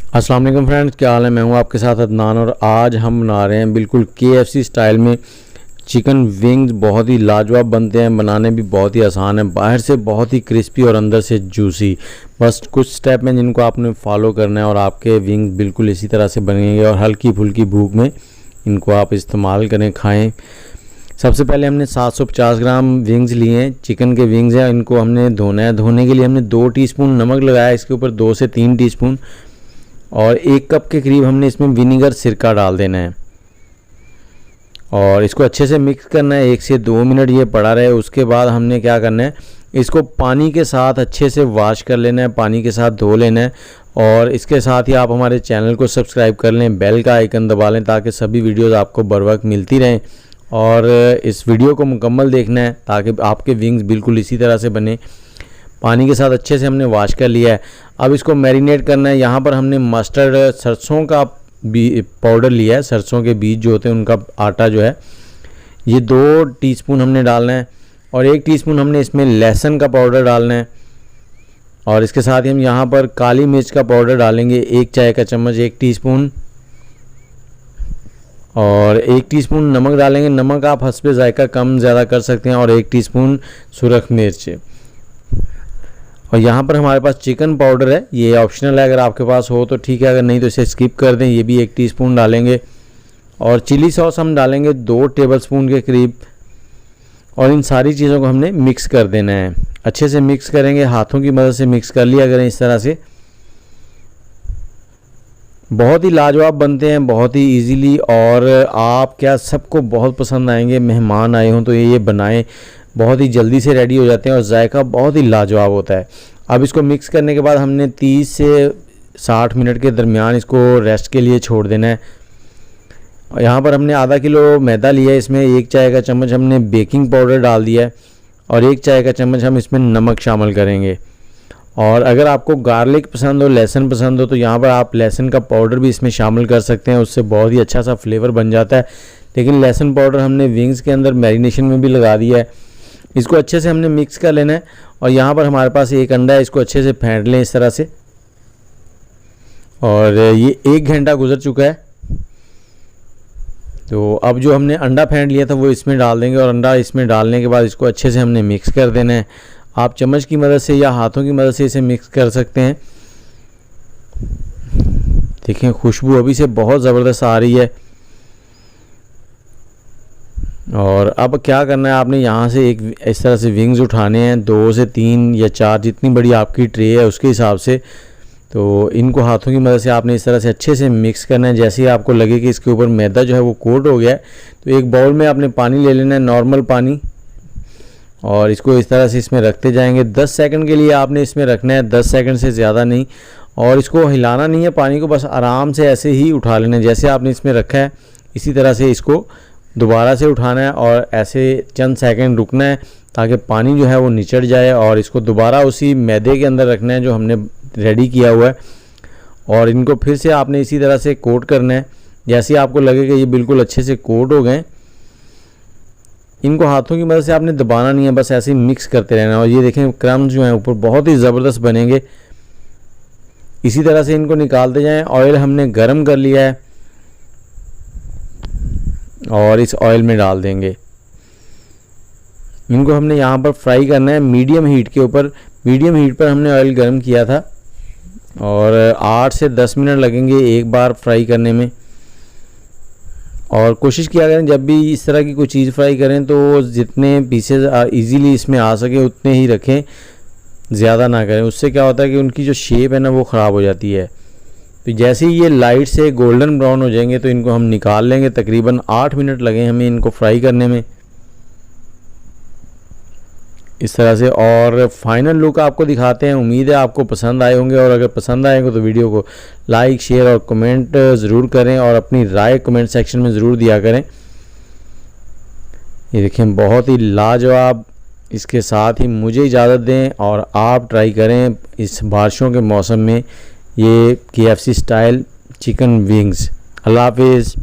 अस्सलाम वालेकुम फ्रेंड्स, क्या हाल है। मैं हूं आपके साथ अदनान और आज हम बना रहे हैं बिल्कुल KFC स्टाइल में चिकन विंग्स। बहुत ही लाजवाब बनते हैं, बनाने भी बहुत ही आसान है। बाहर से बहुत ही क्रिस्पी और अंदर से जूसी। बस कुछ स्टेप हैं जिनको आपने फॉलो करना है और आपके विंग्स बिल्कुल इसी तरह से बनेंगे और हल्की फुल्की भूख में इनको आप इस्तेमाल करें, खाएँ। सबसे पहले हमने 750 ग्राम विंग्स लिए हैं, चिकन के विंग्स हैं। इनको हमने धोना है। धोने के लिए हमने 2 टीस्पून नमक लगाया, इसके ऊपर 2 से 3 टीस्पून और 1 कप के करीब हमने इसमें विनीगर सिरका डाल देना है और इसको अच्छे से मिक्स करना है। 1 से 2 मिनट ये पड़ा रहे। उसके बाद हमने क्या करना है, इसको पानी के साथ अच्छे से वॉश कर लेना है, पानी के साथ धो लेना है। और इसके साथ ही आप हमारे चैनल को सब्सक्राइब कर लें, बेल का आइकन दबा लें ताकि सभी वीडियोज़ आपको बर वक्त मिलती रहें। और इस वीडियो को मुकम्मल देखना है ताकि आपके विंग्स बिल्कुल इसी तरह से बने। पानी के साथ अच्छे से हमने वॉश कर लिया है। अब इसको मैरिनेट करना है। यहाँ पर हमने मस्टर्ड सरसों का पाउडर लिया है। सरसों के बीज जो होते हैं उनका आटा जो है ये 2 टीस्पून हमने डालना है और 1 टीस्पून हमने इसमें लहसुन का पाउडर डालना है। और इसके साथ ही हम यहाँ पर काली मिर्च का पाउडर डालेंगे 1 चाय का चम्मच, 1 टीस्पून। और 1 टीस्पून नमक डालेंगे। नमक आप हस्बे जायका कम ज़्यादा कर सकते हैं। और 1 टीस्पून सुरख मिर्च। और यहाँ पर हमारे पास चिकन पाउडर है, ये ऑप्शनल है, अगर आपके पास हो तो ठीक है, अगर नहीं तो इसे स्किप कर दें। ये भी 1 टीस्पून डालेंगे। और चिली सॉस हम डालेंगे 2 टेबलस्पून के करीब। और इन सारी चीज़ों को हमने मिक्स कर देना है। अच्छे से मिक्स करेंगे, हाथों की मदद से मिक्स कर लिया करें इस तरह से। बहुत ही लाजवाब बनते हैं, बहुत ही इजीली। और आप क्या सबको बहुत पसंद आएंगे। मेहमान आए हों तो ये बनाएं, बहुत ही जल्दी से रेडी हो जाते हैं और जायका बहुत ही लाजवाब होता है। अब इसको मिक्स करने के बाद हमने 30 से 60 मिनट के दरमियान इसको रेस्ट के लिए छोड़ देना है। यहाँ पर हमने आधा किलो मैदा लिया है, इसमें 1 चाय का चम्मच हमने बेकिंग पाउडर डाल दिया है और 1 चाय का चम्मच हम इसमें नमक शामिल करेंगे। और अगर आपको गार्लिक पसंद हो, लहसुन पसंद हो तो यहाँ पर आप लहसुन का पाउडर भी इसमें शामिल कर सकते हैं, उससे बहुत ही अच्छा सा फ्लेवर बन जाता है। लेकिन लहसुन पाउडर हमने विंग्स के अंदर मैरिनेशन में भी लगा दिया है। इसको अच्छे से हमने मिक्स कर लेना है। और यहाँ पर हमारे पास 1 अंडा है, इसको अच्छे से फेंट लें इस तरह से। और ये 1 घंटा गुजर चुका है। तो अब जो हमने अंडा फेंट लिया था वो इसमें डाल देंगे और अंडा इसमें डालने के बाद इसको अच्छे से हमने मिक्स कर देना है। आप चम्मच की मदद से या हाथों की मदद से इसे मिक्स कर सकते हैं। देखें खुशबू अभी से बहुत ज़बरदस्त आ रही है। और अब क्या करना है, आपने यहाँ से एक इस तरह से विंग्स उठाने हैं, 2 से 3 या 4 जितनी बड़ी आपकी ट्रे है उसके हिसाब से। तो इनको हाथों की मदद से आपने इस तरह से अच्छे से मिक्स करना है। जैसे ही आपको लगे कि इसके ऊपर मैदा जो है वो कोट हो गया है तो एक बाउल में आपने पानी ले लेना है, नॉर्मल पानी। और इसको इस तरह से इसमें रखते जाएंगे। 10 सेकंड के लिए आपने इसमें रखना है, 10 सेकंड से ज़्यादा नहीं। और इसको हिलाना नहीं है, पानी को बस आराम से ऐसे ही उठा लेना है। जैसे आपने इसमें रखा है इसी तरह से इसको दोबारा से उठाना है और ऐसे चंद सेकंड रुकना है ताकि पानी जो है वो निचड़ जाए। और इसको दोबारा उसी मैदे के अंदर रखना है जो हमने रेडी किया हुआ है। और इनको फिर से आपने इसी तरह से कोट करना है। जैसे आपको लगे कि ये बिल्कुल अच्छे से कोट हो गए, इनको हाथों की मदद से आपने दबाना नहीं है, बस ऐसे ही मिक्स करते रहना है। और ये देखें क्रम्स जो हैं ऊपर बहुत ही ज़बरदस्त बनेंगे। इसी तरह से इनको निकालते जाएँ। ऑयल हमने गर्म कर लिया है और इस ऑयल में डाल देंगे। इनको हमने यहाँ पर फ्राई करना है मीडियम हीट के ऊपर। मीडियम हीट पर हमने ऑयल गर्म किया था और 8 से 10 मिनट लगेंगे एक बार फ्राई करने में। और कोशिश किया करें जब भी इस तरह की कोई चीज़ फ्राई करें तो जितने पीसेस इजीली इसमें आ सके उतने ही रखें, ज़्यादा ना करें। उससे क्या होता है कि उनकी जो शेप है ना वो ख़राब हो जाती है। तो जैसे ही ये लाइट से गोल्डन ब्राउन हो जाएंगे तो इनको हम निकाल लेंगे। तकरीबन 8 मिनट लगे हमें इनको फ्राई करने में इस तरह से। और फाइनल लुक आपको दिखाते हैं। उम्मीद है आपको पसंद आए होंगे और अगर पसंद आएंगे तो वीडियो को लाइक, शेयर और कमेंट ज़रूर करें और अपनी राय कमेंट सेक्शन में ज़रूर दिया करें। ये देखें बहुत ही लाजवाब। इसके साथ ही मुझे इजाज़त दें और आप ट्राई करें इस बारिशों के मौसम में ये KFC स्टाइल चिकन विंग्स। अल्लाह हाफिज़।